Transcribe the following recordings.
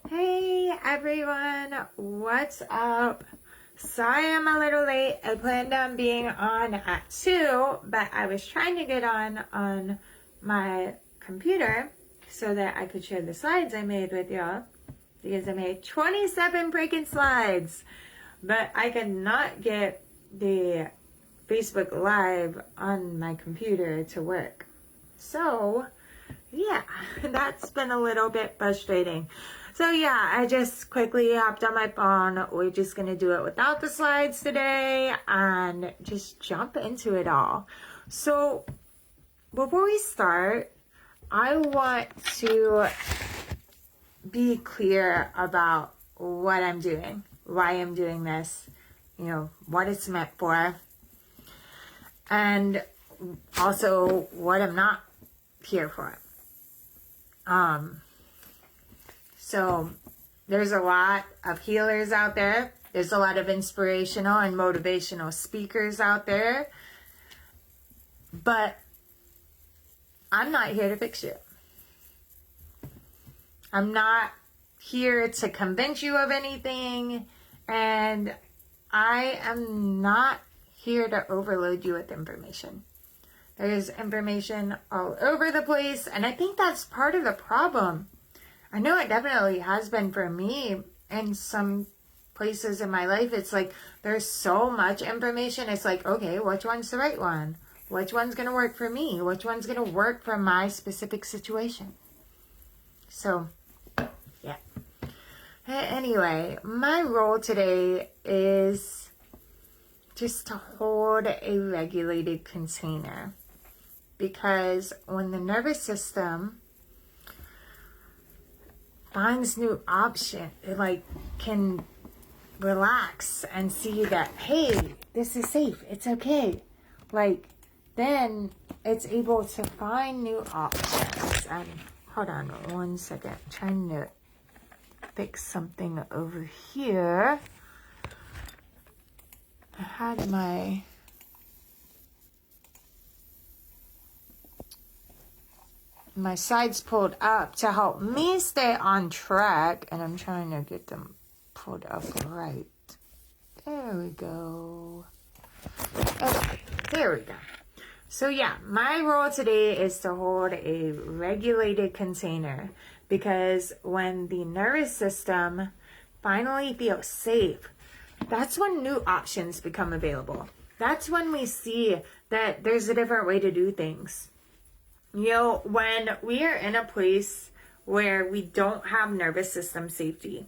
Hey everyone, what's up? Sorry I'm a little late. I planned on being on at 2, but I was trying to get on my computer so that I could share the slides I made with y'all, because I made 27 freaking slides, but I could not get the Facebook Live on my computer to work. So yeah, that's been a little bit frustrating. So yeah, I just quickly hopped on my phone. We're just going to do it without the slides today and just jump into it all. So before we start, I want to be clear about what I'm doing, why I'm doing this, what it's meant for, and also what I'm not here for. So there's a lot of healers out there. There's a lot of inspirational and motivational speakers out there. But I'm not here to fix you. I'm not here to convince you of anything. And I am not here to overload you with information. There's information all over the place. And I think that's part of the problem. I know it definitely has been for me in some places in my life. It's like there's so much information. It's like, okay, which one's the right one? Which one's going to work for me? Which one's going to work for my specific situation? So, yeah. Anyway, my role today is just to hold a regulated container. Because when the nervous system finds new option, it can relax and see that, hey, this is safe, it's okay. Then it's able to find new options. And hold on 1 second, I'm trying to fix something over here. I had my sides pulled up to help me stay on track, and I'm trying to get them pulled up right. There we go. Okay, there we go. So yeah, my role today is to hold a regulated container, because when the nervous system finally feels safe, that's when new options become available. That's when we see that there's a different way to do things. When we are in a place where we don't have nervous system safety,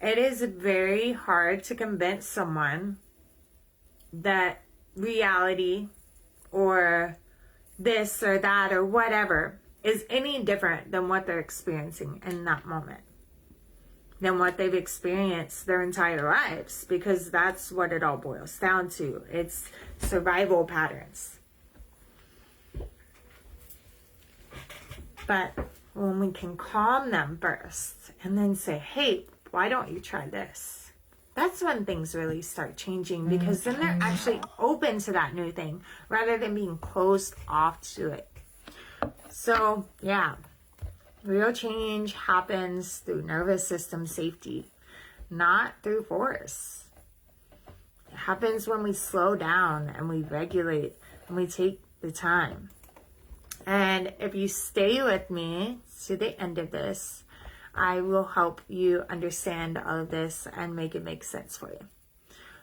it is very hard to convince someone that reality or this or that or whatever is any different than what they're experiencing in that moment, than what they've experienced their entire lives, because that's what it all boils down to. It's survival patterns. But when we can calm them first and then say, hey, why don't you try this? That's when things really start changing, because then they're actually open to that new thing rather than being closed off to it. So, yeah, real change happens through nervous system safety, not through force. It happens when we slow down and we regulate and we take the time. And if you stay with me to the end of this, I will help you understand all of this and make it make sense for you.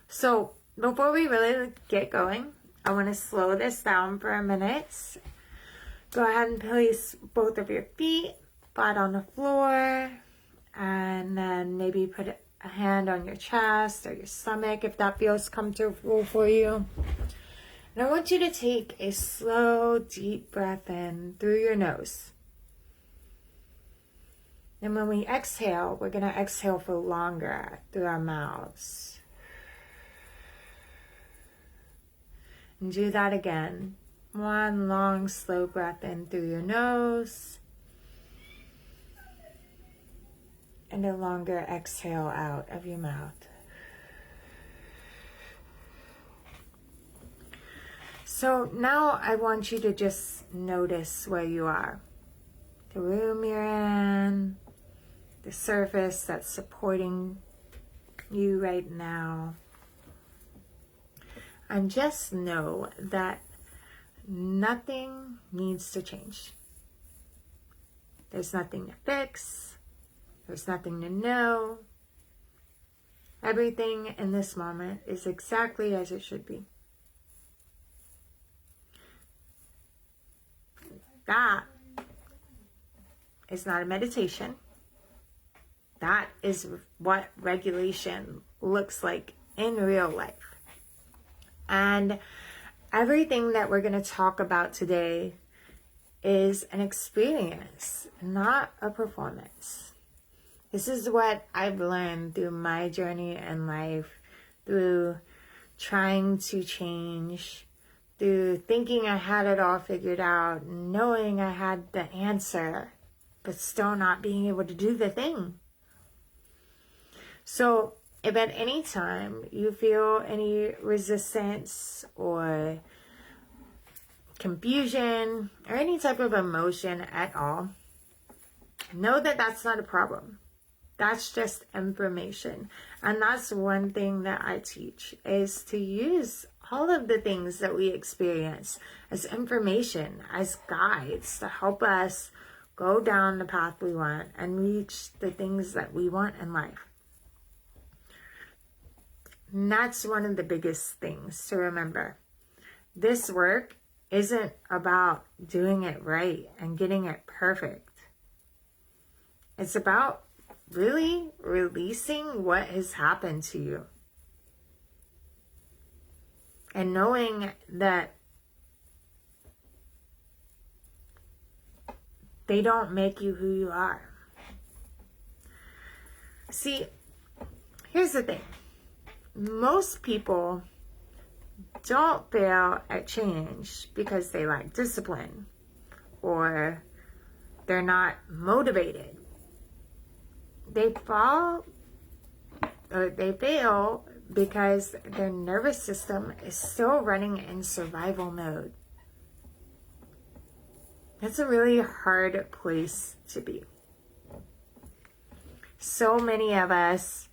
So before we really get going, I want to slow this down for a minute. Go ahead and place both of your feet flat on the floor, and then maybe put a hand on your chest or your stomach if that feels comfortable for you. And I want you to take a slow, deep breath in through your nose. And when we exhale, we're going to exhale for longer through our mouths. And do that again. One long, slow breath in through your nose. And a longer exhale out of your mouth. So now I want you to just notice where you are. The room you're in, the surface that's supporting you right now. And just know that nothing needs to change. There's nothing to fix. There's nothing to know. Everything in this moment is exactly as it should be. That is not a meditation. That is what regulation looks like in real life. And everything that we're going to talk about today is an experience, not a performance. This is what I've learned through my journey in life, through trying to change, through thinking I had it all figured out, knowing I had the answer, but still not being able to do the thing. So if at any time you feel any resistance or confusion or any type of emotion at all, know that that's not a problem. That's just information. And that's one thing that I teach, is to use all of the things that we experience as information, as guides to help us go down the path we want and reach the things that we want in life. And that's one of the biggest things to remember. This work isn't about doing it right and getting it perfect. It's about really releasing what has happened to you. And knowing that they don't make you who you are. See, here's the thing. Most people don't fail at change because they lack discipline or they're not motivated. They fail because their nervous system is still running in survival mode. That's a really hard place to be. So many of us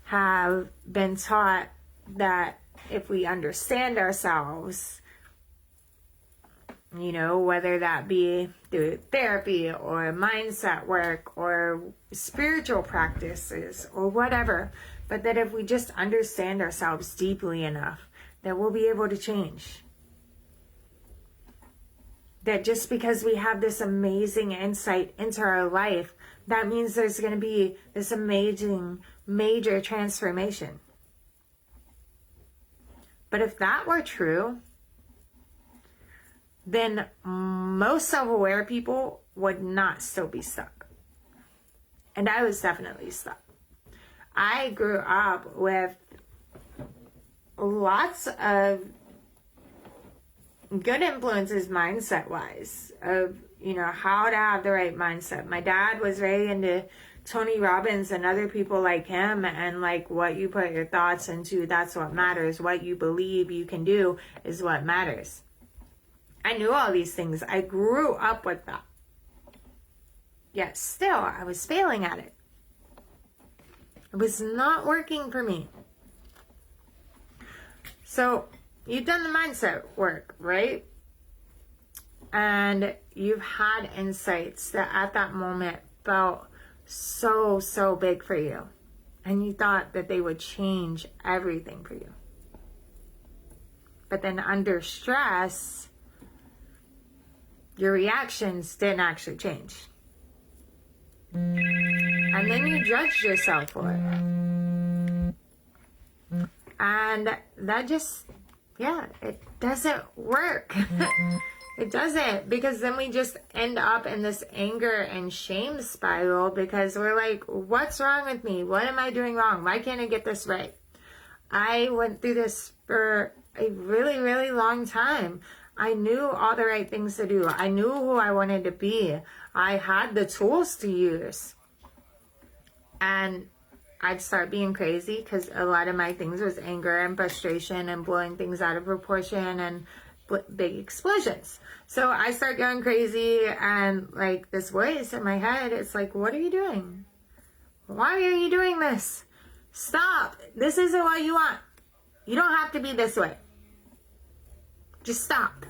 have been taught that if we understand ourselves, whether that be through therapy or mindset work or spiritual practices or whatever, but that if we just understand ourselves deeply enough, that we'll be able to change. That just because we have this amazing insight into our life, that means there's going to be this amazing, major transformation. But if that were true, then most self-aware people would not still be stuck. And I was definitely stuck. I grew up with lots of good influences mindset-wise of, how to have the right mindset. My dad was very into Tony Robbins and other people like him, and like what you put your thoughts into, that's what matters. What you believe you can do is what matters. I knew all these things. I grew up with that. Yet still, I was failing at it. It was not working for me. So, you've done the mindset work, right? And you've had insights that at that moment felt so big for you. And you thought that they would change everything for you. But then under stress, your reactions didn't actually change. And then you judged yourself for it. And that just, it doesn't work. It doesn't, because then we just end up in this anger and shame spiral because we're like, what's wrong with me? What am I doing wrong? Why can't I get this right? I went through this for a really, really long time. I knew all the right things to do. I knew who I wanted to be. I had the tools to use. And I'd start being crazy because a lot of my things was anger and frustration and blowing things out of proportion and big explosions. So I start going crazy, and like this voice in my head, it's like, what are you doing? Why are you doing this? Stop. This isn't what you want. You don't have to be this way. Just stop.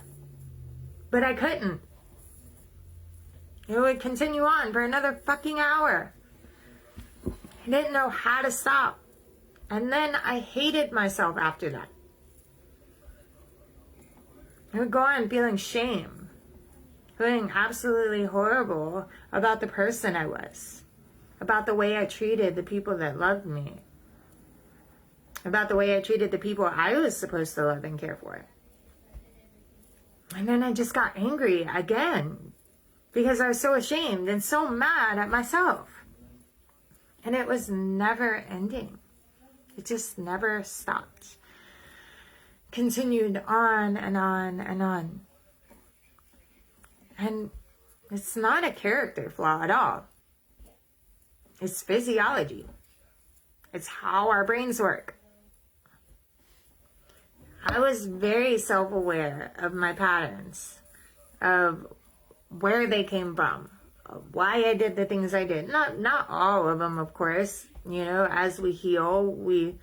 But I couldn't. It would continue on for another fucking hour. I didn't know how to stop. And then I hated myself after that. I would go on feeling shame. Feeling absolutely horrible about the person I was. About the way I treated the people that loved me. About the way I treated the people I was supposed to love and care for. And then I just got angry again. Because I was so ashamed and so mad at myself. And it was never ending. It just never stopped. Continued on and on and on. And it's not a character flaw at all. It's physiology. It's how our brains work. I was very self-aware of my patterns, of where they came from, of why I did the things I did. Not all of them, of course. You know, as we heal, we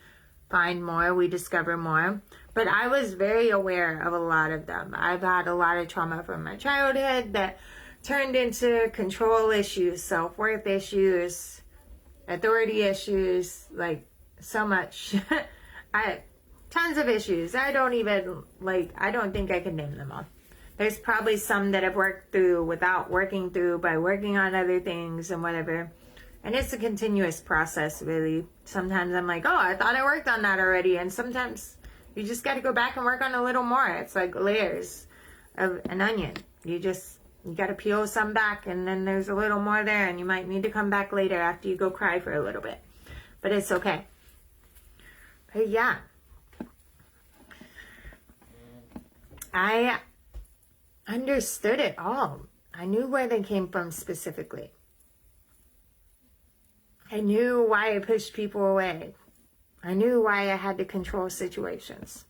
find more, we discover more. But I was very aware of a lot of them. I've had a lot of trauma from my childhood that turned into control issues, self-worth issues, authority issues, like so much. Tons of issues. I don't think I can name them all. There's probably some that I've worked through without working through by working on other things and whatever. And it's a continuous process, really. Sometimes I'm like, oh, I thought I worked on that already. And sometimes you just got to go back and work on a little more. It's like layers of an onion. You got to peel some back, and then there's a little more there, and you might need to come back later after you go cry for a little bit. But it's okay. But yeah. I understood it all. I knew where they came from specifically. I knew why I pushed people away. I knew why I had to control situations.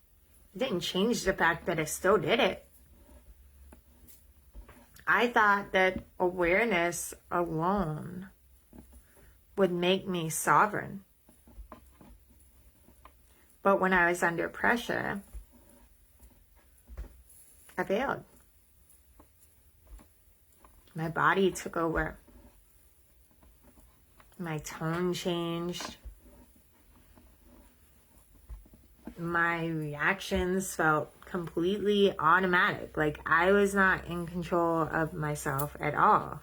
It didn't change the fact that I still did it. I thought that awareness alone would make me sovereign. But when I was under pressure, I failed. My body took over. My tone changed. My reactions felt completely automatic. Like I was not in control of myself at all.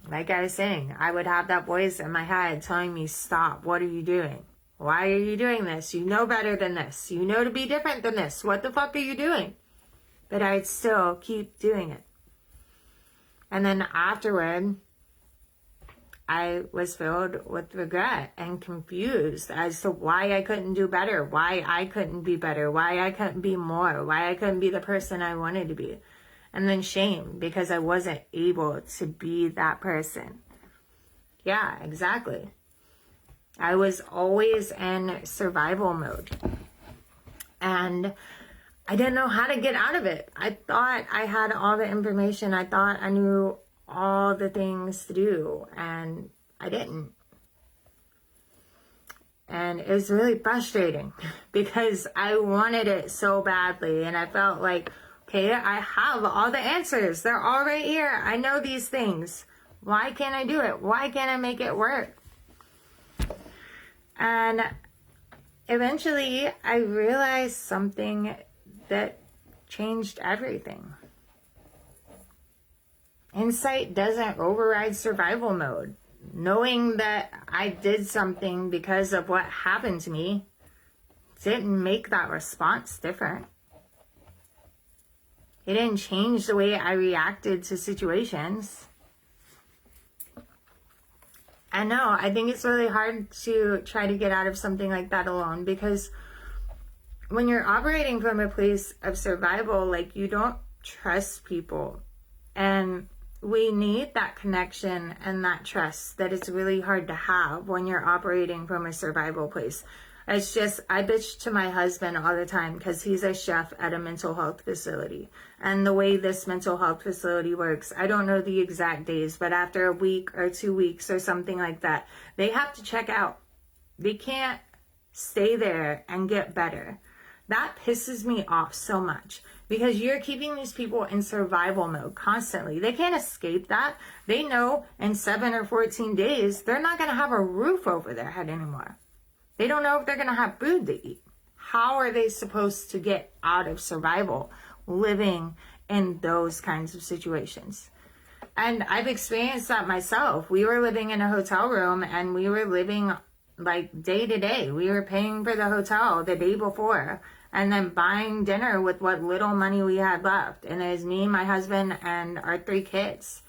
Like I was saying, I would have that voice in my head telling me, stop, what are you doing? Why are you doing this? You know better than this. You know to be different than this. What the fuck are you doing? But I'd still keep doing it. And then afterward, I was filled with regret and confused as to why I couldn't do better, why I couldn't be better, why I couldn't be more, why I couldn't be the person I wanted to be. And then shame because I wasn't able to be that person. Yeah, exactly. I was always in survival mode. And I didn't know how to get out of it. I thought I had all the information. I thought I knew all the things to do, and I didn't. And it was really frustrating because I wanted it so badly, and I felt like, okay, I have all the answers. They're all right here. I know these things. Why can't I do it? Why can't I make it work? And eventually I realized something that changed everything. Insight doesn't override survival mode. Knowing that I did something because of what happened to me didn't make that response different. It didn't change the way I reacted to situations. I know, I think it's really hard to try to get out of something like that alone, because when you're operating from a place of survival, like, you don't trust people. And we need that connection and that trust that it's really hard to have when you're operating from a survival place. It's just, I bitch to my husband all the time because he's a chef at a mental health facility. And the way this mental health facility works, I don't know the exact days, but after a week or 2 weeks or something like that, they have to check out. They can't stay there and get better. That pisses me off so much because you're keeping these people in survival mode constantly. They can't escape that. They know in 7 or 14 days, they're not going to have a roof over their head anymore. They don't know if they're going to have food to eat. How are they supposed to get out of survival living in those kinds of situations? And I've experienced that myself. We were living in a hotel room and we were living like day to day. We were paying for the hotel the day before and then buying dinner with what little money we had left. And it was me, my husband, and our 3 kids.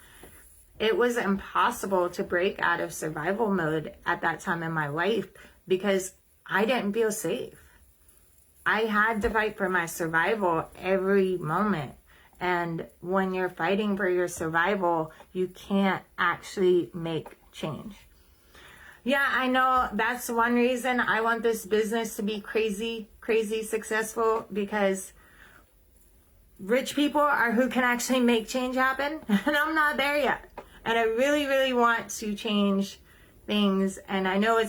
It was impossible to break out of survival mode at that time in my life because I didn't feel safe. I had to fight for my survival every moment. And when you're fighting for your survival, you can't actually make change. Yeah, I know that's one reason I want this business to be crazy successful, because rich people are who can actually make change happen. And I'm not there yet. And I really want to change things. And I know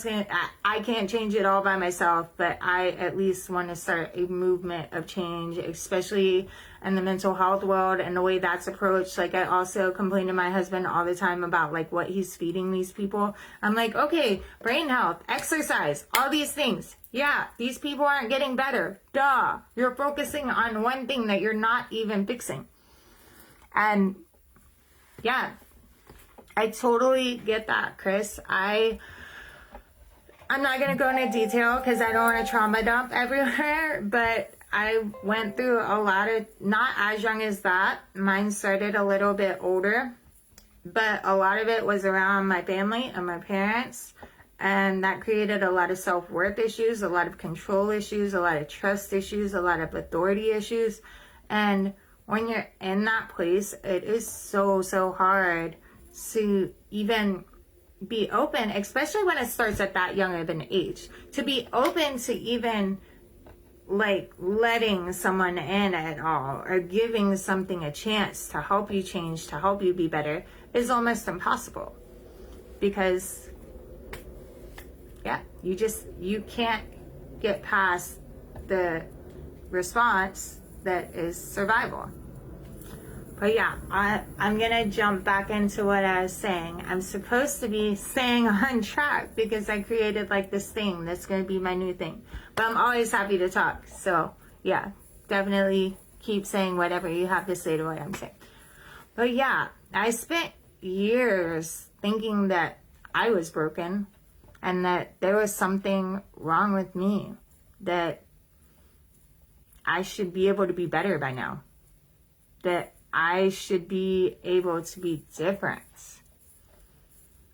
I can't change it all by myself, but I at least want to start a movement of change, especially in the mental health world and the way that's approached. Like, I also complain to my husband all the time about like what he's feeding these people. I'm like, okay, brain health, exercise, all these things. Yeah, these people aren't getting better. Duh. You're focusing on one thing that you're not even fixing. And yeah, I totally get that, Chris. I'm not going to go into detail because I don't want to trauma dump everywhere, but I went through a lot of, not as young as that. Mine started a little bit older, but a lot of it was around my family and my parents. And that created a lot of self-worth issues, a lot of control issues, a lot of trust issues, a lot of authority issues. And when you're in that place, it is so hard to even be open, especially when it starts at that young of an age, to be open to even like letting someone in at all or giving something a chance to help you change, to help you be better, is almost impossible. Because yeah, you can't get past the response that is survival. But yeah, I'm going to jump back into what I was saying. I'm supposed to be staying on track because I created like this thing that's going to be my new thing. But I'm always happy to talk. So yeah, definitely keep saying whatever you have to say to what I'm saying. But yeah, I spent years thinking that I was broken and that there was something wrong with me, that I should be able to be better by now, that I should be able to be different,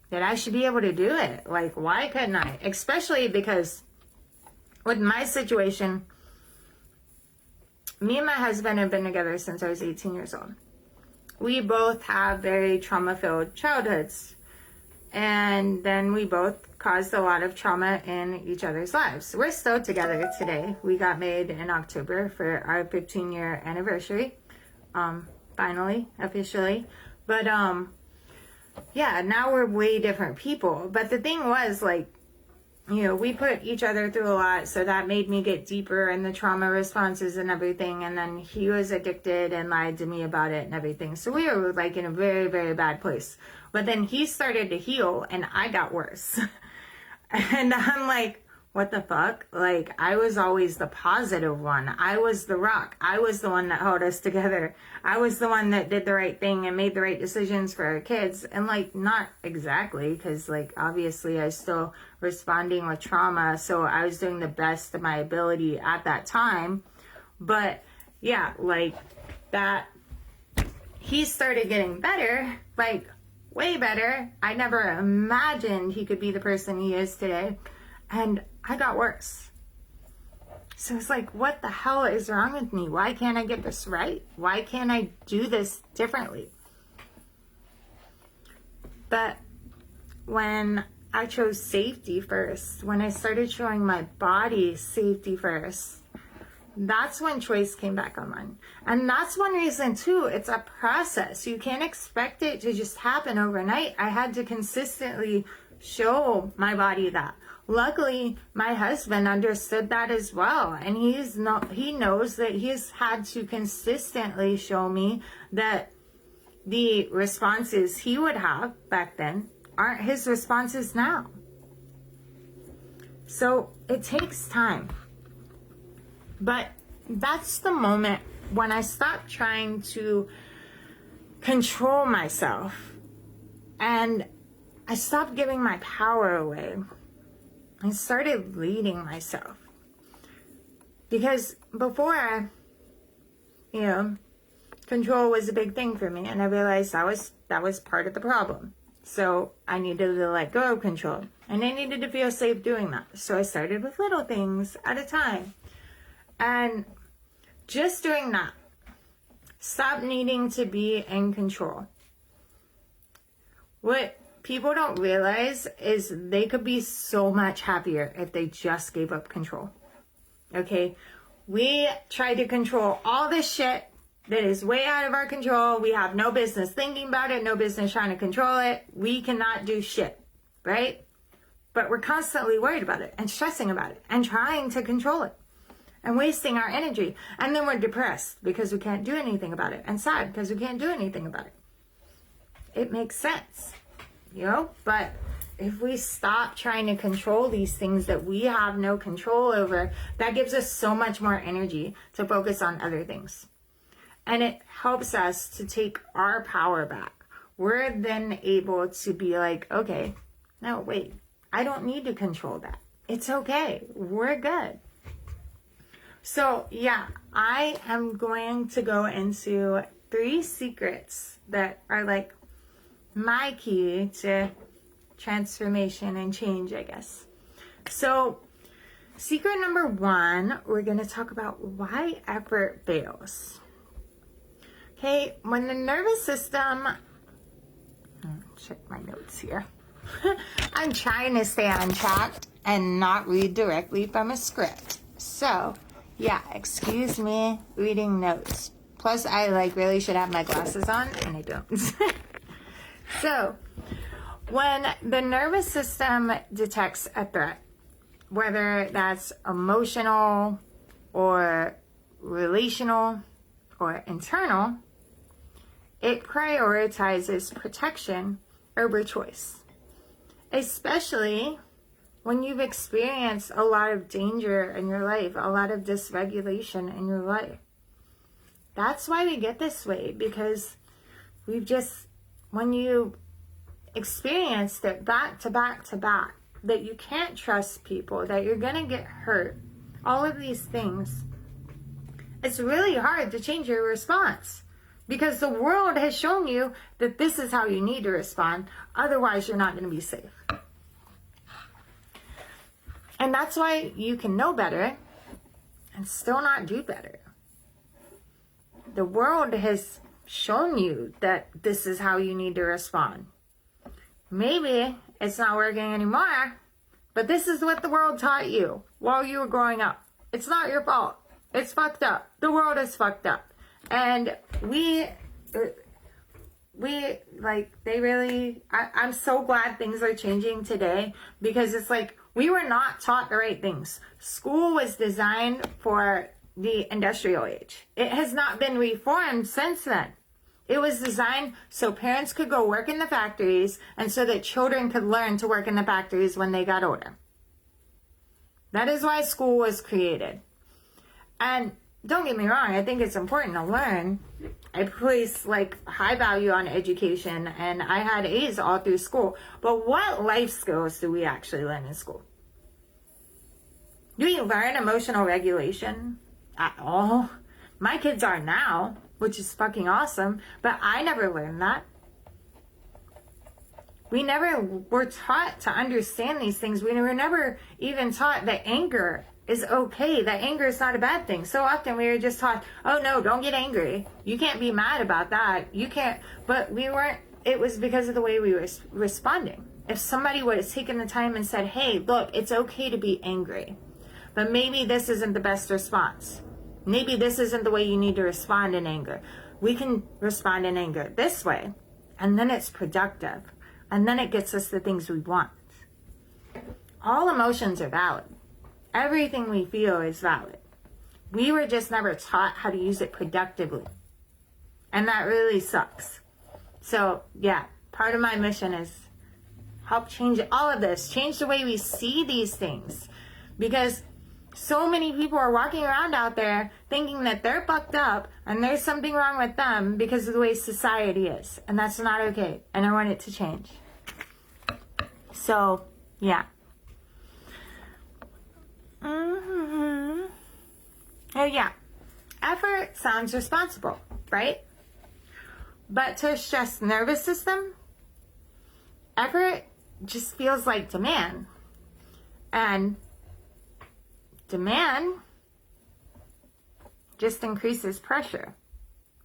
that I should be able to do it. Like, why couldn't I? Especially because with my situation, me and my husband have been together since I was 18 years old. We both have very trauma-filled childhoods. And then we both caused a lot of trauma in each other's lives. We're still together today. We got married in October for our 15-year anniversary. Finally, officially. But, yeah, now we're way different people. But the thing was, like, you know, we put each other through a lot, so that made me get deeper in the trauma responses and everything. And then he was addicted and lied to me about it and everything. So we were, like, in a very, very bad place. But then he started to heal, and I got worse. And I'm like, what the fuck? Like, I was always the positive one. I was the rock. I was the one that held us together. I was the one that did the right thing and made the right decisions for our kids. And, like, not exactly, because, like, obviously I was still responding with trauma. So I was doing the best of my ability at that time. But, yeah, like, that, he started getting better, like, way better. I never imagined he could be the person he is today. And I got worse. So it's like, what the hell is wrong with me? Why can't I get this right? Why can't I do this differently? But when I chose safety first, when I started showing my body safety first, that's when choice came back online. And that's one reason too, it's a process. You can't expect it to just happen overnight. I had to consistently show my body that. Luckily, my husband understood that as well. And he knows that he's had to consistently show me that the responses he would have back then aren't his responses now. So it takes time. But that's the moment when I stopped trying to control myself and I stopped giving my power away. I started leading myself. Because before, control was a big thing for me, and I realized that was part of the problem. So I needed to let go of control, and I needed to feel safe doing that. So I started with little things at a time. And just doing that, stop needing to be in control. What people don't realize is they could be so much happier if they just gave up control. Okay? We try to control all this shit that is way out of our control. We have no business thinking about it, no business trying to control it. We cannot do shit, right? But we're constantly worried about it and stressing about it and trying to control it and wasting our energy. And then we're depressed because we can't do anything about it, and sad because we can't do anything about it. It makes sense, But if we stop trying to control these things that we have no control over, that gives us so much more energy to focus on other things. And it helps us to take our power back. We're then able to be like, okay, no, wait, I don't need to control that. It's okay. We're good. So yeah, I am going to go into 3 secrets that are like my key to transformation and change, I guess. So secret number 1, we're going to talk about why effort fails. Okay, when the nervous system, check my notes here. I'm trying to stay on track and not read directly from a script. So yeah, excuse me reading notes. Plus, I really should have my glasses on, and I don't. So, when the nervous system detects a threat, whether that's emotional or relational or internal, it prioritizes protection over choice, especially when you've experienced a lot of danger in your life, a lot of dysregulation in your life. That's why we get this way, because when you experienced it back to back to back, that you can't trust people, that you're going to get hurt, all of these things, it's really hard to change your response. Because the world has shown you that this is how you need to respond. Otherwise, you're not going to be safe. And that's why you can know better and still not do better. The world has shown you that this is how you need to respond. Maybe it's not working anymore, but this is what the world taught you while you were growing up. It's not your fault. It's fucked up. The world is fucked up. And I'm so glad things are changing today, because it's like we were not taught the right things. School was designed for the industrial age. It has not been reformed since then. It was designed so parents could go work in the factories and so that children could learn to work in the factories when they got older. That is why school was created. And don't get me wrong, I think it's important to learn. I place high value on education, and I had A's all through school. But what life skills do we actually learn in school? Do we learn emotional regulation at all? My kids are now, which is fucking awesome, but I never learned that. We never were taught to understand these things. We were never even taught that anger is okay, that anger is not a bad thing. So often we were just taught, oh no, don't get angry. You can't be mad about that. You can't, but we weren't, it was because of the way we were responding. if somebody would have taken the time and said, hey, look, it's okay to be angry, but maybe this isn't the best response. Maybe this isn't the way you need to respond in anger. We can respond in anger this way, and then it's productive, and then it gets us the things we want. All emotions are valid. Everything we feel is valid. We were just never taught how to use it productively. And that really sucks. So, yeah, part of my mission is help change all of this. Change the way we see these things. Because so many people are walking around out there thinking that they're fucked up and there's something wrong with them because of the way society is. And that's not okay. And I want it to change. So, yeah. Oh, yeah. Effort sounds responsible, right? But to a stressed nervous system, effort just feels like demand. And demand just increases pressure.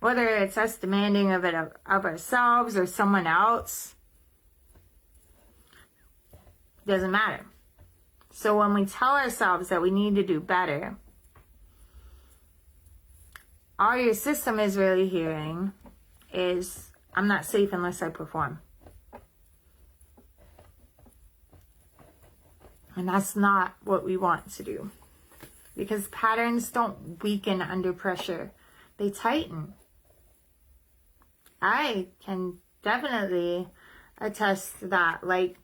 Whether it's us demanding of it of ourselves or someone else, doesn't matter. So when we tell ourselves that we need to do better, all your system is really hearing is, I'm not safe unless I perform. And that's not what we want to do. Because patterns don't weaken under pressure. They tighten. I can definitely attest to that. Like,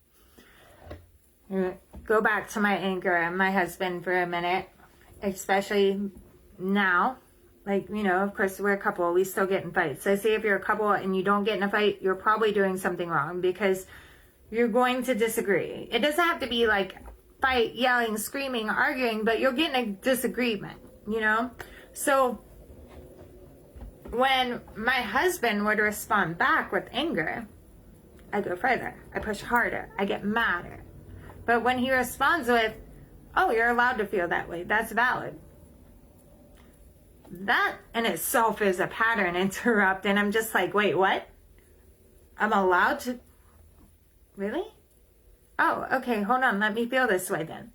go back to my anger and my husband for a minute. Especially now. Like, you know, of course, we're a couple. We still get in fights. So say if you're a couple and you don't get in a fight, you're probably doing something wrong. Because you're going to disagree. It doesn't have to be like fight, yelling, screaming, arguing, but you'll get in a disagreement, you know? So when my husband would respond back with anger, I go further. I push harder. I get madder. But when he responds with, oh, you're allowed to feel that way. That's valid. That in itself is a pattern interrupt. And I'm just like, wait, what? I'm allowed to? Really? Oh, okay, hold on. Let me feel this way then.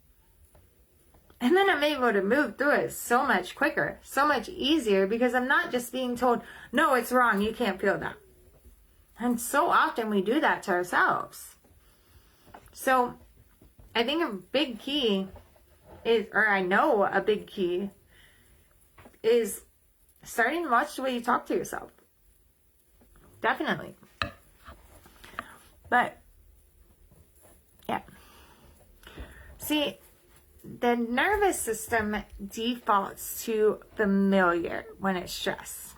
And then I'm able to move through it so much quicker, so much easier, because I'm not just being told, no, it's wrong. You can't feel that. And so often we do that to ourselves. So I think a big key is, or I know a big key is starting to watch the way you talk to yourself. Definitely. But, yeah. See, the nervous system defaults to familiar when it's stressed.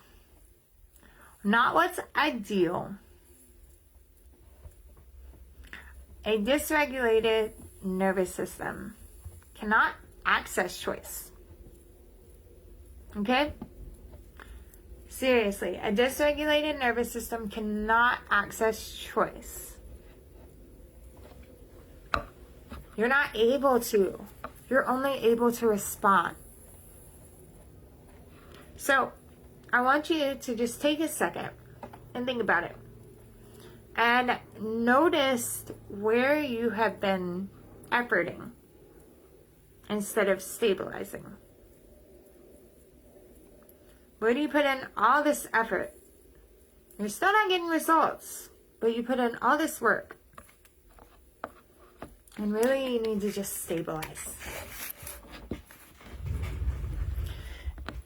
Not what's ideal. A dysregulated nervous system cannot access choice. Okay? Seriously, a dysregulated nervous system cannot access choice. You're not able to. You're only able to respond. So, I want you to just take a second and think about it. And notice where you have been efforting instead of stabilizing. Where do you put in all this effort? You're still not getting results, but you put in all this work. And really, you need to just stabilize.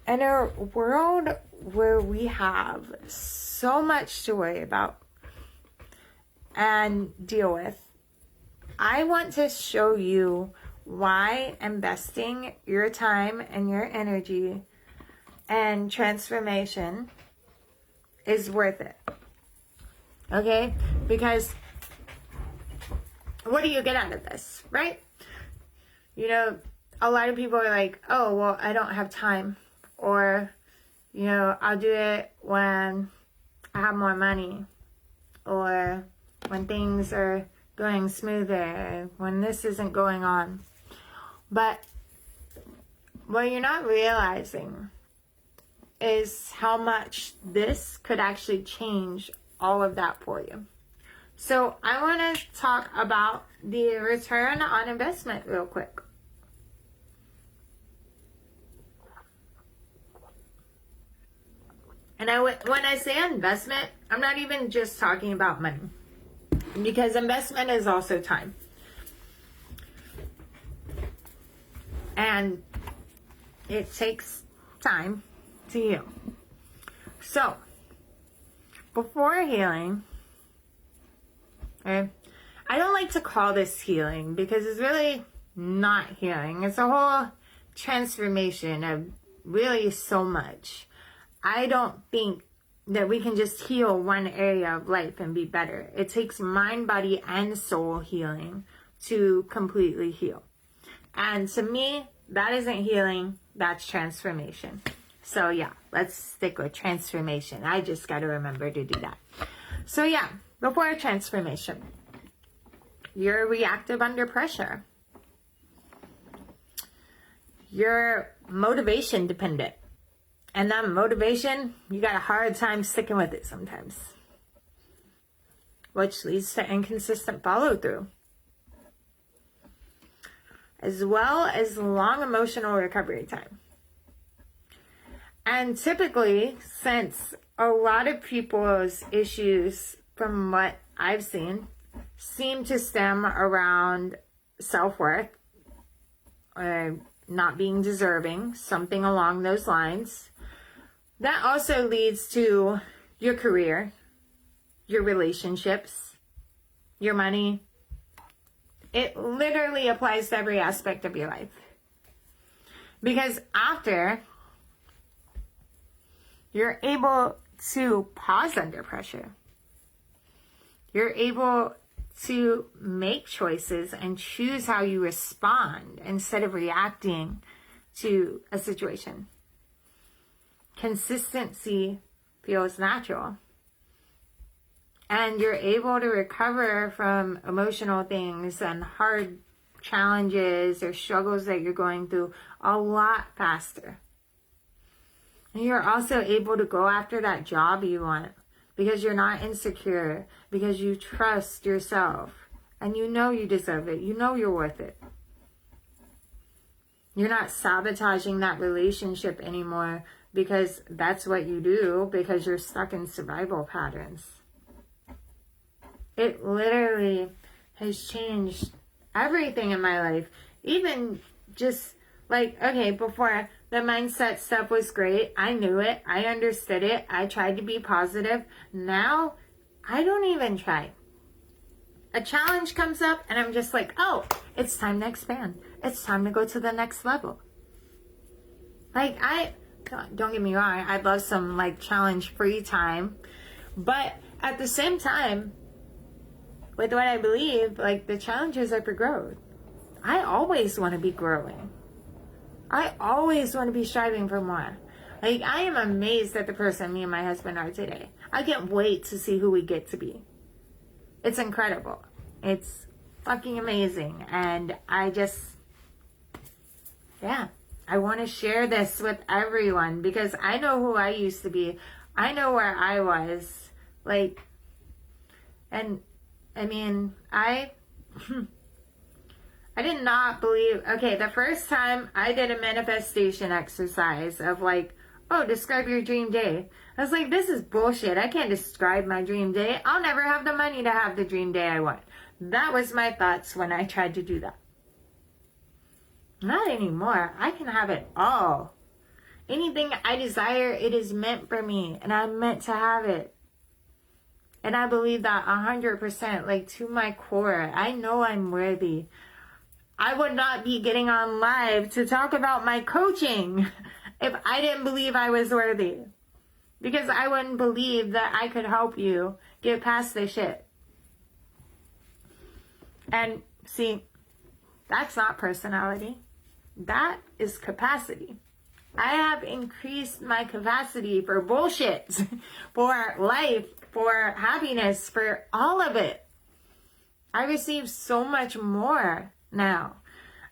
In a world where we have so much to worry about and deal with, I want to show you why investing your time and your energy and transformation is worth it. Okay? Because what do you get out of this, right? You know, a lot of people are like, oh, well, I don't have time. Or, you know, I'll do it when I have more money. Or when things are going smoother. When this isn't going on. But what you're not realizing is how much this could actually change all of that for you. So I want to talk about the return on investment real quick. And when I say investment, I'm not even just talking about money, because investment is also time. And it takes time to heal. So, before healing, okay, I don't like to call this healing because it's really not healing. It's a whole transformation of really so much. I don't think that we can just heal one area of life and be better. It takes mind, body, and soul healing to completely heal. And to me, that isn't healing, that's transformation. So yeah, let's stick with transformation. I just got to remember to do that. So yeah, before transformation, you're reactive under pressure. You're motivation dependent. And that motivation, you got a hard time sticking with it sometimes, which leads to inconsistent follow through, as well as long emotional recovery time. And typically, since a lot of people's issues, from what I've seen, seem to stem around self-worth, or not being deserving, something along those lines, that also leads to your career, your relationships, your money. It literally applies to every aspect of your life. Because after you're able to pause under pressure, you're able to make choices and choose how you respond instead of reacting to a situation. Consistency feels natural. And you're able to recover from emotional things and hard challenges or struggles that you're going through a lot faster. And you're also able to go after that job you want because you're not insecure, because you trust yourself and you know you deserve it. You know you're worth it. You're not sabotaging that relationship anymore because that's what you do, because you're stuck in survival patterns. It literally has changed everything in my life. Even just like, okay, before, the mindset stuff was great. I knew it. I understood it. I tried to be positive. Now, I don't even try. A challenge comes up and I'm just like, oh, it's time to expand. It's time to go to the next level. Like, don't get me wrong, I'd love some like challenge free time. But at the same time, with what I believe, like the challenges are for growth. I always want to be growing. I always want to be striving for more. Like, I am amazed at the person me and my husband are today. I can't wait to see who we get to be. It's incredible. It's fucking amazing. And I just, yeah, I want to share this with everyone because I know who I used to be. I know where I was. Like, and I mean, I did not believe, okay, the first time I did a manifestation exercise of like, oh, describe your dream day. I was like, this is bullshit. I can't describe my dream day. I'll never have the money to have the dream day I want. That was my thoughts when I tried to do that. Not anymore. I can have it all. Anything I desire, it is meant for me. And I'm meant to have it. And I believe that 100%, like to my core. I know I'm worthy. I would not be getting on live to talk about my coaching if I didn't believe I was worthy. Because I wouldn't believe that I could help you get past this shit. And see, that's not personality. That is capacity. I have increased my capacity for bullshit, for life, for happiness, for all of it. I receive so much more now.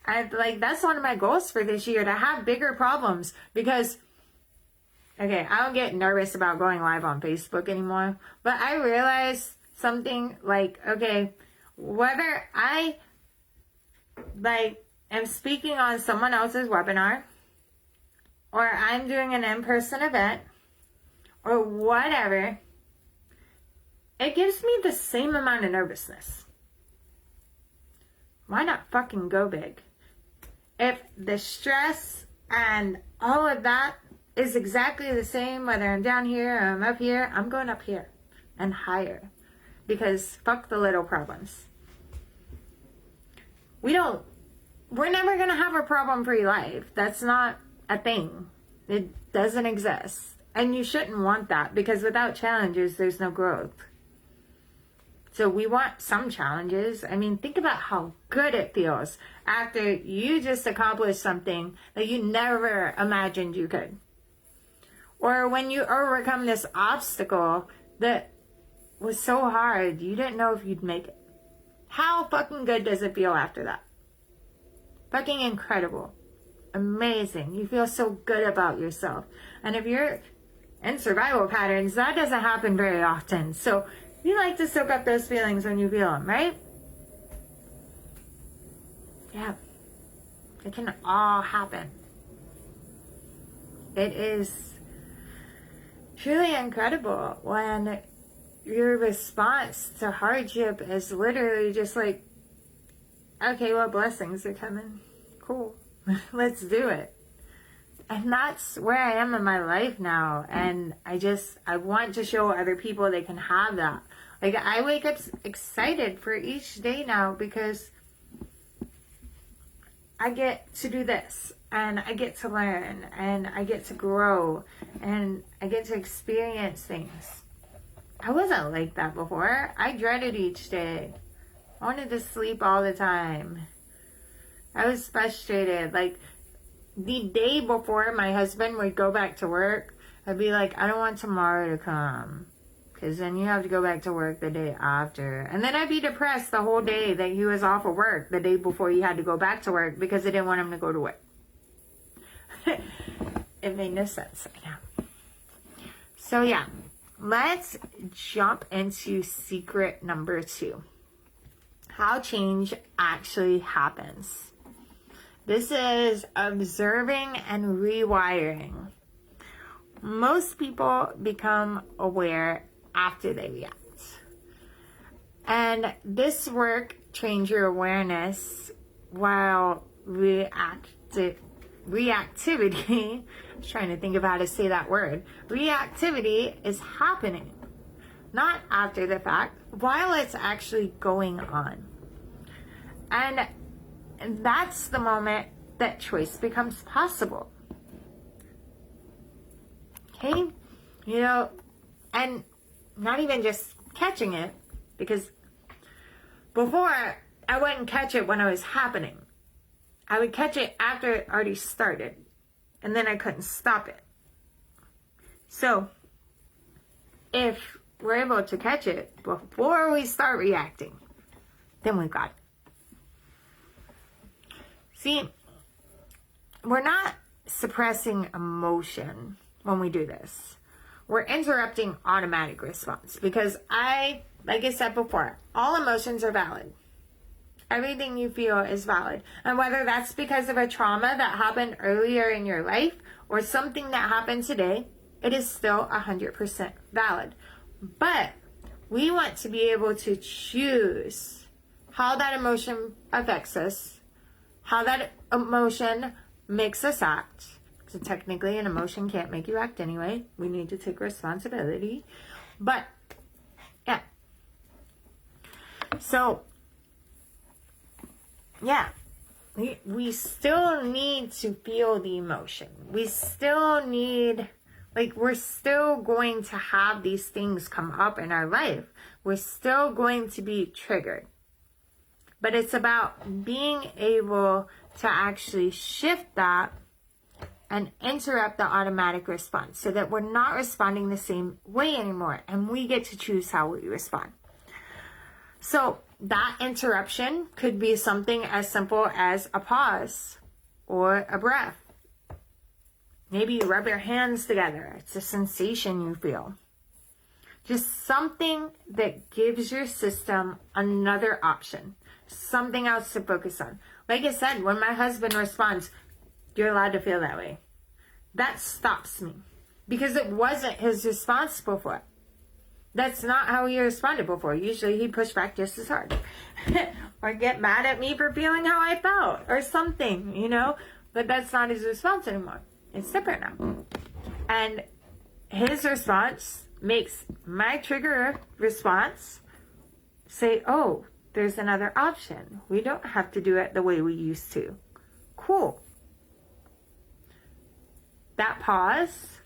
That's one of my goals for this year, to have bigger problems, because okay, I don't get nervous about going live on Facebook anymore, but I realize something like, okay, whether I am speaking on someone else's webinar, or I'm doing an in-person event, or whatever, it gives me the same amount of nervousness. Why not fucking go big? If the stress and all of that is exactly the same, whether I'm down here or I'm up here, I'm going up here and higher. Because fuck the little problems. We're never going to have a problem-free life. That's not a thing. It doesn't exist. And you shouldn't want that, because without challenges, there's no growth. So we want some challenges. I mean, think about how good it feels after you just accomplished something that you never imagined you could. Or when you overcome this obstacle that was so hard, you didn't know if you'd make it. How fucking good does it feel after that? Fucking incredible. Amazing. You feel so good about yourself. And if you're in survival patterns, that doesn't happen very often. So you like to soak up those feelings when you feel them, right? Yeah. It can all happen. It is truly incredible when your response to hardship is literally just like, okay, well, blessings are coming. Cool. Let's do it. And that's where I am in my life now. And I want to show other people they can have that. Like, I wake up excited for each day now because I get to do this, and I get to learn, and I get to grow, and I get to experience things. I wasn't like that before. I dreaded each day. I wanted to sleep all the time. I was frustrated. Like, the day before my husband would go back to work, I'd be like, I don't want tomorrow to come, because then you have to go back to work the day after. And then I'd be depressed the whole day that he was off of work the day before he had to go back to work, because I didn't want him to go to work. It made no sense. I know. So yeah, let's jump into secret number 2. How change actually happens. This is observing and rewiring. Most people become aware after they react. And this work trains your awareness while reactivity, I was trying to think of how to say that word. Reactivity is happening, not after the fact, while it's actually going on. And that's the moment that choice becomes possible. Okay? You know, and not even just catching it, because before I wouldn't catch it when it was happening. I would catch it after it already started, and then I couldn't stop it. So, if we're able to catch it before we start reacting, then we've got it. See, we're not suppressing emotion when we do this. We're interrupting automatic response, because like I said before, all emotions are valid. Everything you feel is valid. And whether that's because of a trauma that happened earlier in your life or something that happened today, it is still 100% valid. But we want to be able to choose how that emotion affects us, how that emotion makes us act. So technically, an emotion can't make you act anyway. We need to take responsibility. But, yeah. So, yeah. We still need to feel the emotion. We still need, we're still going to have these things come up in our life. We're still going to be triggered. But it's about being able to actually shift that and interrupt the automatic response so that we're not responding the same way anymore, and we get to choose how we respond. So that interruption could be something as simple as a pause or a breath. Maybe you rub your hands together. It's a sensation you feel. Just something that gives your system another option, something else to focus on. Like I said, when my husband responds, "You're allowed to feel that way," that stops me, because it wasn't his response before. That's not how he responded before. Usually he'd push back just as hard or get mad at me for feeling how I felt or something, you know, but that's not his response anymore. It's different now. And his response makes my trigger response say, "Oh, there's another option. We don't have to do it the way we used to." Cool. That pause,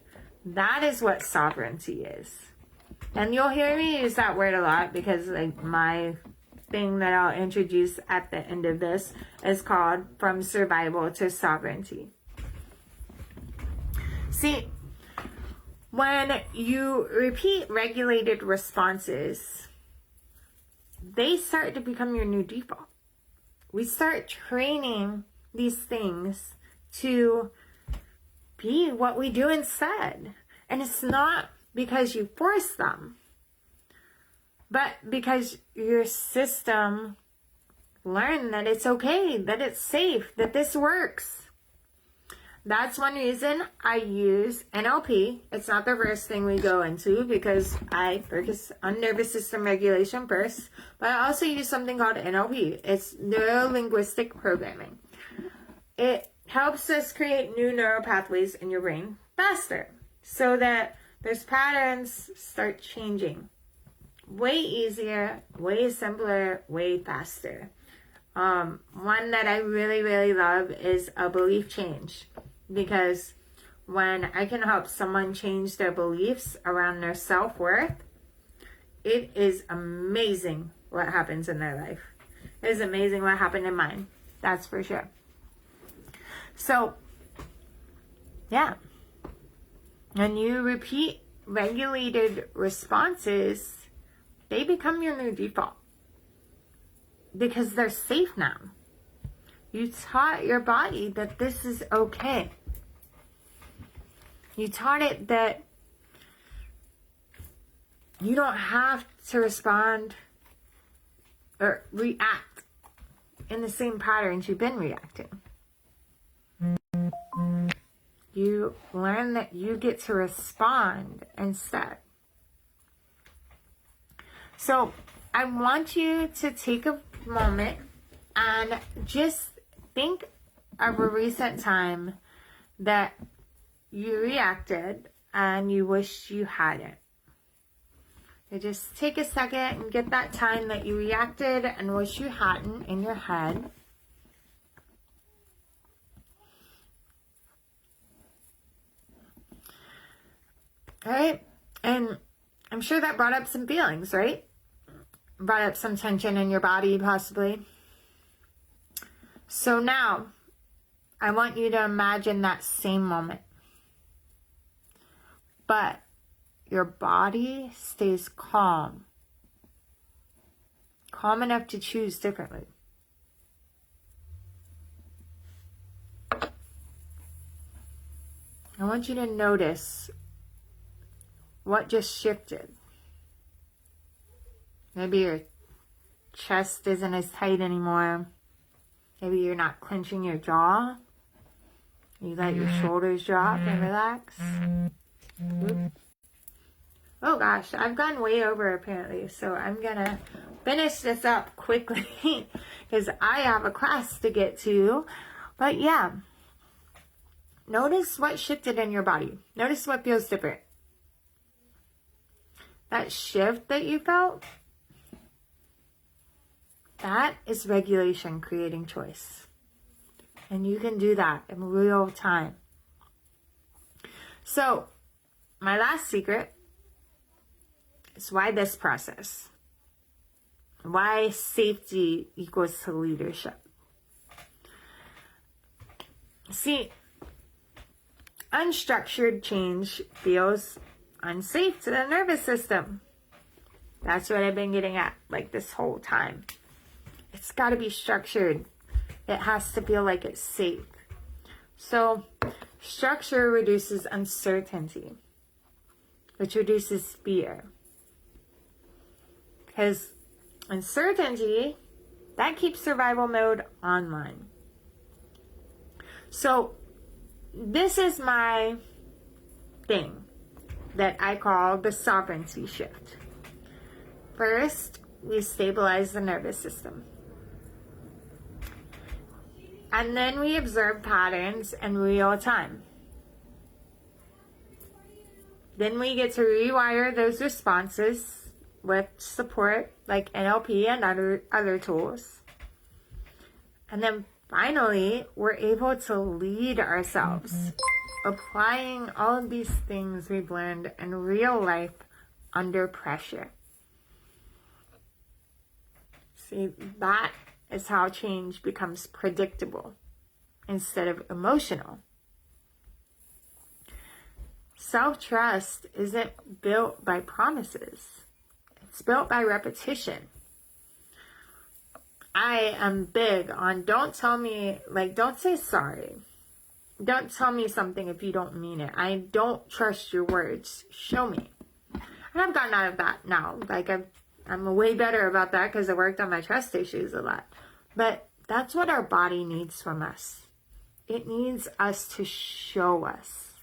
that is what sovereignty is. And you'll hear me use that word a lot, because like my thing that I'll introduce at the end of this is called From Survival to Sovereignty. See, when you repeat regulated responses, they start to become your new default. We start training these things to be what we do instead. And it's not because you force them, but because your system learned that it's okay, that it's safe, that this works. That's one reason I use NLP. It's not the first thing we go into, because I focus on nervous system regulation first, but I also use something called NLP. It's neuro-linguistic programming. It helps us create new neural pathways in your brain faster, so that those patterns start changing. Way easier, way simpler, way faster. One that I really, really love is a belief change. Because when I can help someone change their beliefs around their self-worth, it is amazing what happens in their life. It is amazing what happened in mine. That's for sure. So, yeah. When you repeat regulated responses, they become your new default. Because they're safe now. You taught your body that this is okay. You taught it that you don't have to respond or react in the same patterns you've been reacting. You learn that you get to respond instead. So I want you to take a moment and just think of a recent time that you reacted and you wish you hadn't. You just take a second and get that time that you reacted and wish you hadn't in your head. All right, and I'm sure that brought up some feelings, right? Brought up some tension in your body, possibly. So now, I want you to imagine that same moment. But your body stays calm. Calm enough to choose differently. I want you to notice what just shifted. Maybe your chest isn't as tight anymore. Maybe you're not clenching your jaw. You let your shoulders drop and relax. Oops. Oh gosh, I've gone way over apparently, so I'm gonna finish this up quickly because I have a class to get to. But yeah, notice what shifted in your body. Notice what feels different. That shift that you felt, that is regulation creating choice. And you can do that in real time. So, my last secret is why this process. Why safety equals to leadership. See, unstructured change feels unsafe to the nervous system. That's what I've been getting at like this whole time. It's got to be structured. It has to feel like it's safe. So, structure reduces uncertainty, which reduces fear. Because uncertainty, that keeps survival mode online. So this is my thing that I call the sovereignty shift. First, we stabilize the nervous system. And then we observe patterns in real time. Then we get to rewire those responses with support like NLP and other tools. And then finally, we're able to lead ourselves, applying all of these things we've learned in real life under pressure. See, that is how change becomes predictable instead of emotional. Self-trust isn't built by promises. It's built by repetition. I am big on don't say sorry. Don't tell me something if you don't mean it. I don't trust your words. Show me. And I've gotten out of that now. I'm way better about that because I worked on my trust issues a lot. But that's what our body needs from us. It needs us to show us.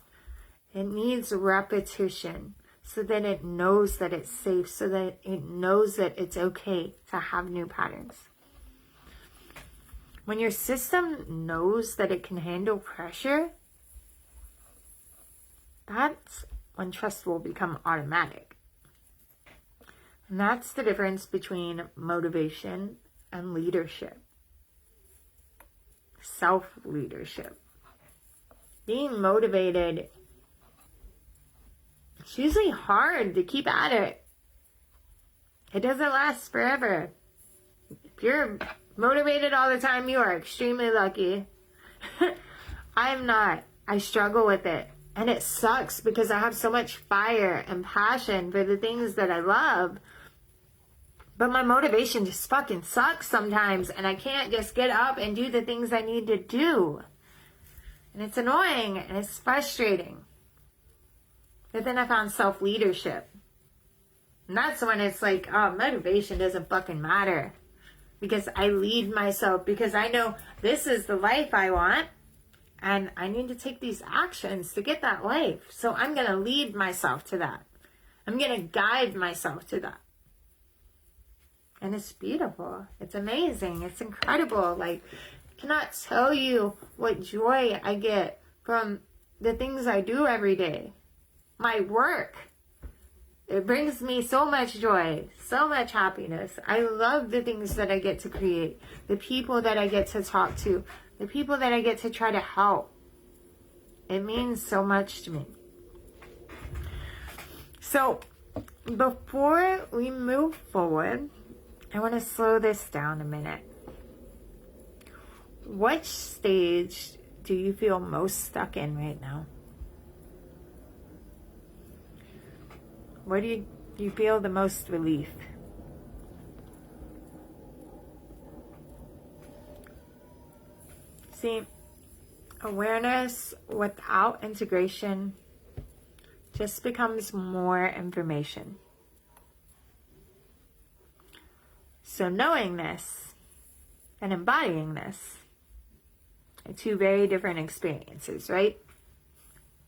It needs repetition so that it knows that it's safe, so that it knows that it's okay to have new patterns. When your system knows that it can handle pressure, that's when trust will become automatic. And that's the difference between motivation and leadership. Self-leadership. Being motivated, it's usually hard to keep at it. It doesn't last forever. If you're motivated all the time, you are extremely lucky. I'm not. I struggle with it. And it sucks because I have so much fire and passion for the things that I love. But my motivation just fucking sucks sometimes. And I can't just get up and do the things I need to do. And it's annoying and it's frustrating. But then I found self-leadership. And that's when it's like, oh, motivation doesn't fucking matter. Because I lead myself. Because I know this is the life I want. And I need to take these actions to get that life. So I'm going to lead myself to that. I'm going to guide myself to that. And it's beautiful. It's amazing. It's incredible. I cannot tell you what joy I get from the things I do every day. My work. It brings me so much joy, so much happiness. I love the things that I get to create, the people that I get to talk to, the people that I get to try to help. It means so much to me. So, before we move forward, I want to slow this down a minute. What stage do you feel most stuck in right now? Where do you feel the most relief? See, awareness without integration just becomes more information. So knowing this and embodying this are two very different experiences, right?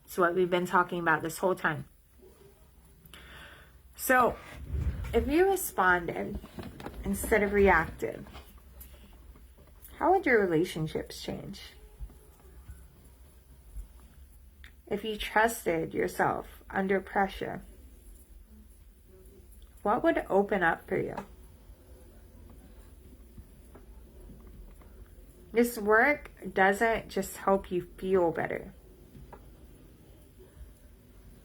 It's what we've been talking about this whole time. So, if you responded instead of reacted, how would your relationships change? If you trusted yourself under pressure, what would open up for you? This work doesn't just help you feel better.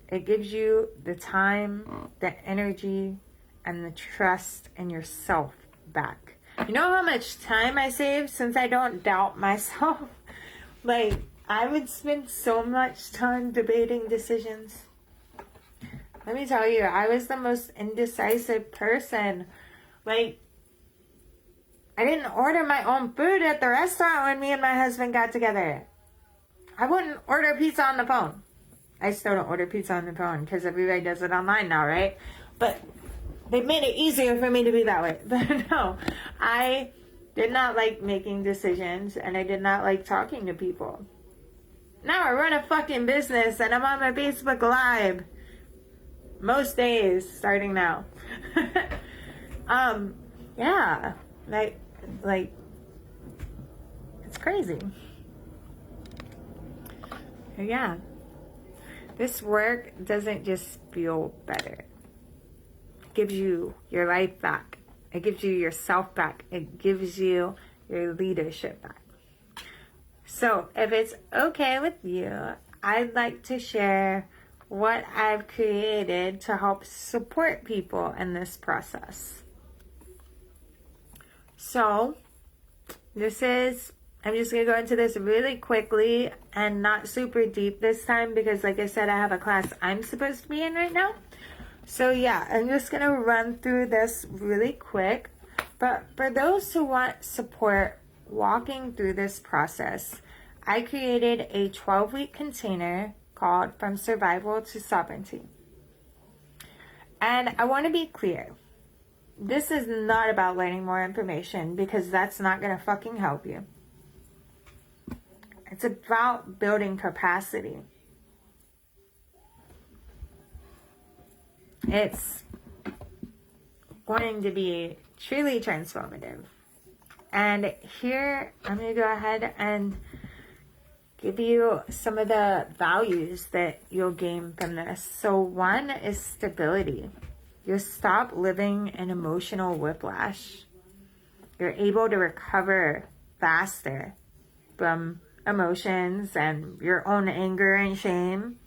It gives you the time, the energy, and the trust in yourself back. You know how much time I save since I don't doubt myself? I would spend so much time debating decisions. Let me tell you, I was the most indecisive person. I didn't order my own food at the restaurant when me and my husband got together. I wouldn't order pizza on the phone. I still don't order pizza on the phone because everybody does it online now, right? But They made it easier for me to be that way. But no, I did not like making decisions, and I did not like talking to people. Now I run a fucking business, and I'm on my Facebook Live most days starting now. Yeah, like it's crazy. Yeah, this work doesn't just feel better. It gives you your life back. It gives you yourself back. It gives you your leadership back. So if it's okay with you, I'd like to share what I've created to help support people in this process. So I'm just going to go into this really quickly and not super deep this time because, like I said, I have a class I'm supposed to be in right now. So yeah, I'm just going to run through this really quick. But for those who want support walking through this process, I created a 12-week container called From Survival to Sovereignty. And I want to be clear. This is not about learning more information because that's not going to fucking help you. It's about building capacity. It's going to be truly transformative. And here, I'm going to go ahead and give you some of the values that you'll gain from this. So one is stability. You'll stop living in emotional whiplash. You're able to recover faster from emotions and your own anger and shame.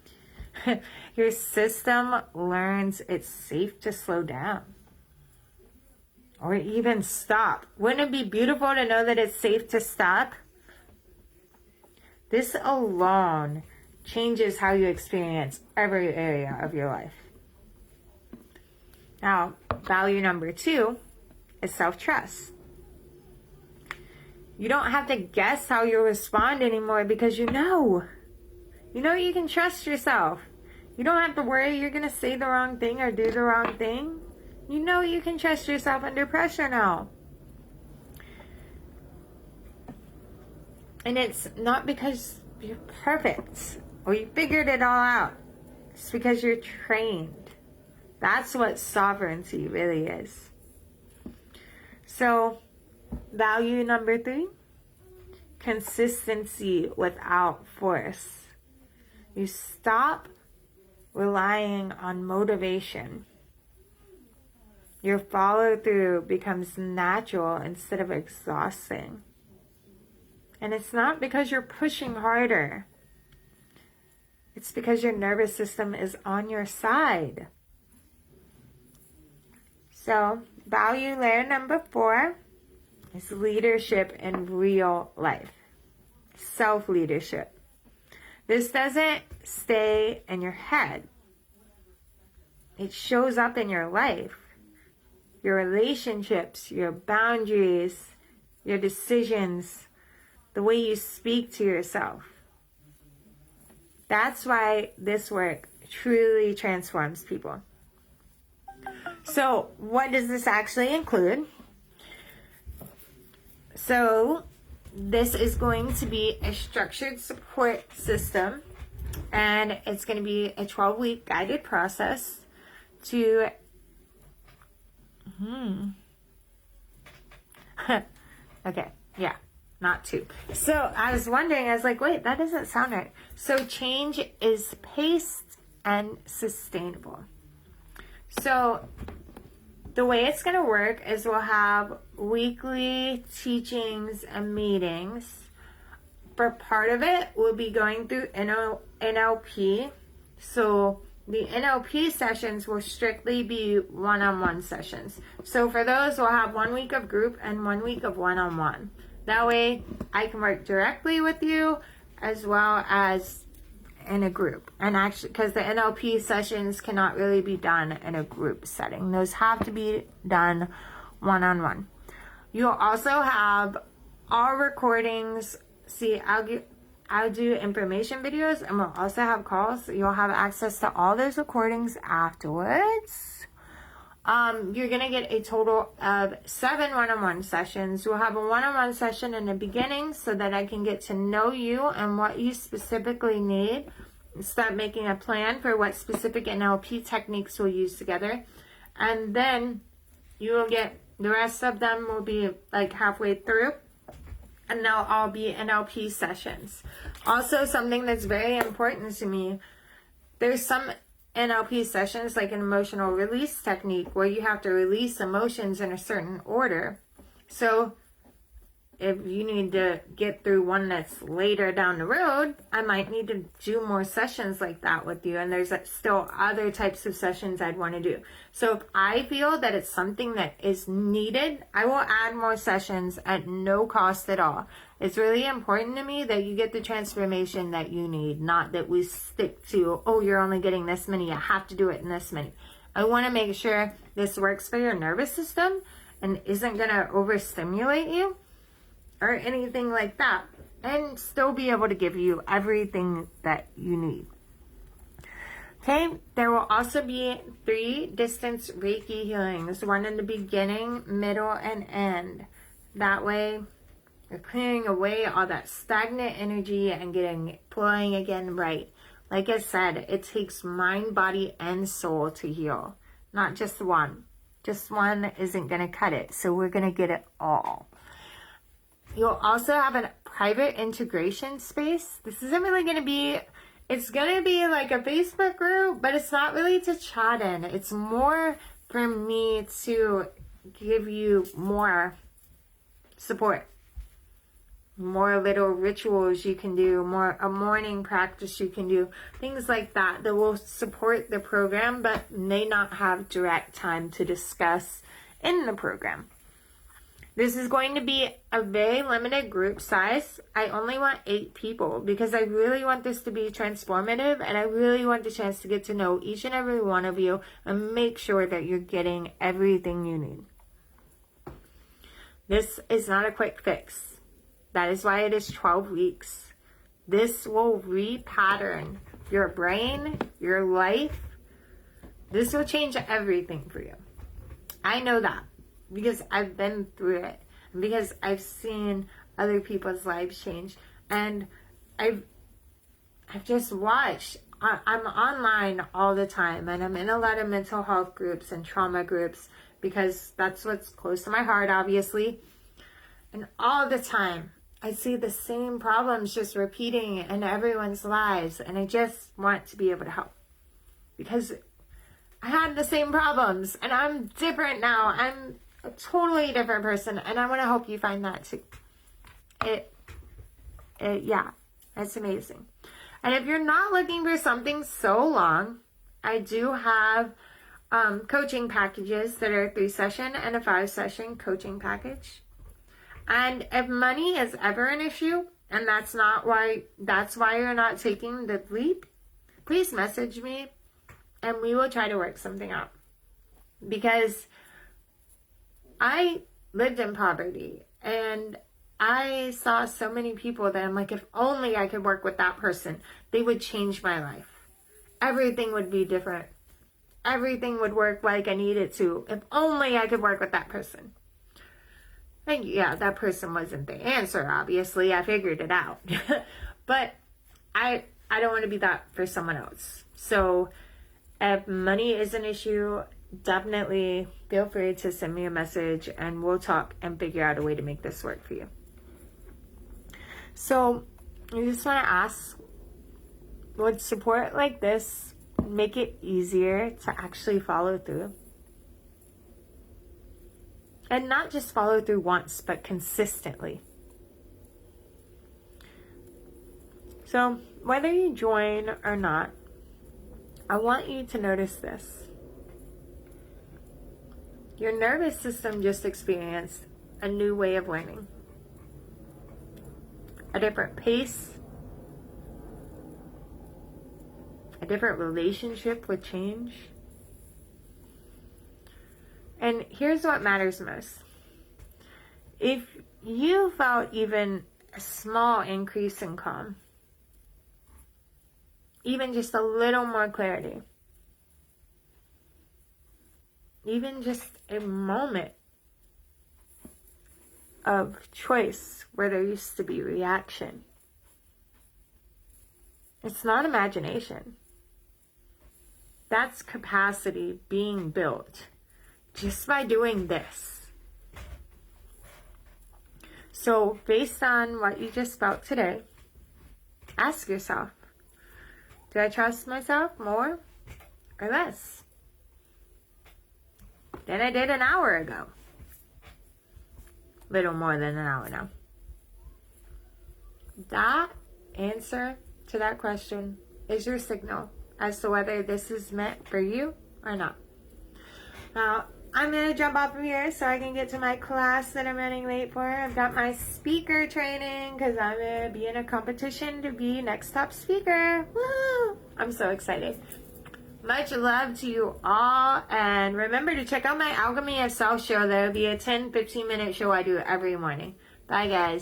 Your system learns it's safe to slow down or even stop. Wouldn't it be beautiful to know that it's safe to stop? This alone changes how you experience every area of your life. Now, value number 2 is self-trust. You don't have to guess how you'll respond anymore because you know. You know you can trust yourself. You don't have to worry you're going to say the wrong thing or do the wrong thing. You know you can trust yourself under pressure now. And it's not because you're perfect or you figured it all out. It's because you're trained. That's what sovereignty really is. So, value number 3, consistency without force. You stop relying on motivation. Your follow through becomes natural instead of exhausting. And it's not because you're pushing harder. It's because your nervous system is on your side. So, value layer number 4 is leadership in real life. Self-leadership. This doesn't stay in your head. It shows up in your life. Your relationships, your boundaries, your decisions, the way you speak to yourself. That's why this work truly transforms people. So, what does this actually include? So, this is going to be a structured support system, and it's going to be a 12-week guided process to okay, yeah, not 2. So I was wondering, I was like, wait, that doesn't sound right. So change is paced and sustainable. So the way it's going to work is we'll have weekly teachings and meetings. For part of it, we'll be going through NLP. So the NLP sessions will strictly be one-on-one sessions. So for those, we'll have 1 week of group and 1 week of one-on-one. That way, I can work directly with you as well as in a group. And actually, because the NLP sessions cannot really be done in a group setting. Those have to be done one-on-one. You'll also have all recordings. See, I'll do information videos, and we'll also have calls. So you'll have access to all those recordings afterwards. you're going to get a total of 7 one-on-one sessions. We'll have a one-on-one session in the beginning so that I can get to know you and what you specifically need. Start making a plan for what specific NLP techniques we'll use together. And then you will get, the rest of them will be like halfway through. And they'll all be NLP sessions. Also, something that's very important to me, there's some NLP sessions, like an emotional release technique, where you have to release emotions in a certain order. So if you need to get through one that's later down the road, I might need to do more sessions like that with you. And there's still other types of sessions I'd want to do. So if I feel that it's something that is needed, I will add more sessions at no cost at all. It's really important to me that you get the transformation that you need, not that we stick to, oh, you're only getting this many, you have to do it in this many. I want to make sure this works for your nervous system and isn't going to overstimulate you or anything like that, and still be able to give you everything that you need. Okay, there will also be 3 distance Reiki healings, one in the beginning, middle, and end. That way, you're clearing away all that stagnant energy and getting flowing again right. Like I said, it takes mind, body, and soul to heal, not just one. Just one isn't going to cut it, so we're going to get it all. You'll also have a private integration space. This isn't really going to be, it's going to be like a Facebook group, but it's not really to chat in. It's more for me to give you more support, more little rituals you can do, more a morning practice you can do, things like that that will support the program, but may not have direct time to discuss in the program. This is going to be a very limited group size. I only want 8 people because I really want this to be transformative, and I really want the chance to get to know each and every one of you and make sure that you're getting everything you need. This is not a quick fix. That is why it is 12 weeks. This will repattern your brain, your life. This will change everything for you. I know that, because I've been through it, and because I've seen other people's lives change, and I've just watched. I'm online all the time, and I'm in a lot of mental health groups and trauma groups because that's what's close to my heart, obviously. And all the time, I see the same problems just repeating in everyone's lives, and I just want to be able to help, because I had the same problems, and I'm different now. I'm a totally different person, and I want to help you find that too. Yeah, it's amazing. And if you're not looking for something so long, I do have coaching packages that are a 3-session and a 5-session coaching package. And if money is ever an issue, and that's why you're not taking the leap, please message me and we will try to work something out. Because I lived in poverty, and I saw so many people that I'm like, if only I could work with that person, they would change my life. Everything would be different. Everything would work like I needed to. If only I could work with that person. And yeah, that person wasn't the answer, obviously. I figured it out. But I don't want to be that for someone else. So if money is an issue, definitely feel free to send me a message and we'll talk and figure out a way to make this work for you. So I just want to ask, would support like this make it easier to actually follow through? And not just follow through once, but consistently. So whether you join or not, I want you to notice this. Your nervous system just experienced a new way of learning. A different pace. A different relationship with change. And here's what matters most. If you felt even a small increase in calm, even just a little more clarity, even just a moment of choice where there used to be reaction. It's not imagination. That's capacity being built just by doing this. So based on what you just felt today, ask yourself, do I trust myself more or less than I did an hour ago? Little more than an hour now. That answer to that question is your signal as to whether this is meant for you or not. Now, I'm going to jump off from here so I can get to my class that I'm running late for. I've got my speaker training because I'm going to be in a competition to be next top speaker. Woo! I'm so excited. Much love to you all. And remember to check out my Alchemy of Self show. That'll be a 10-15 minute show I do every morning. Bye, guys.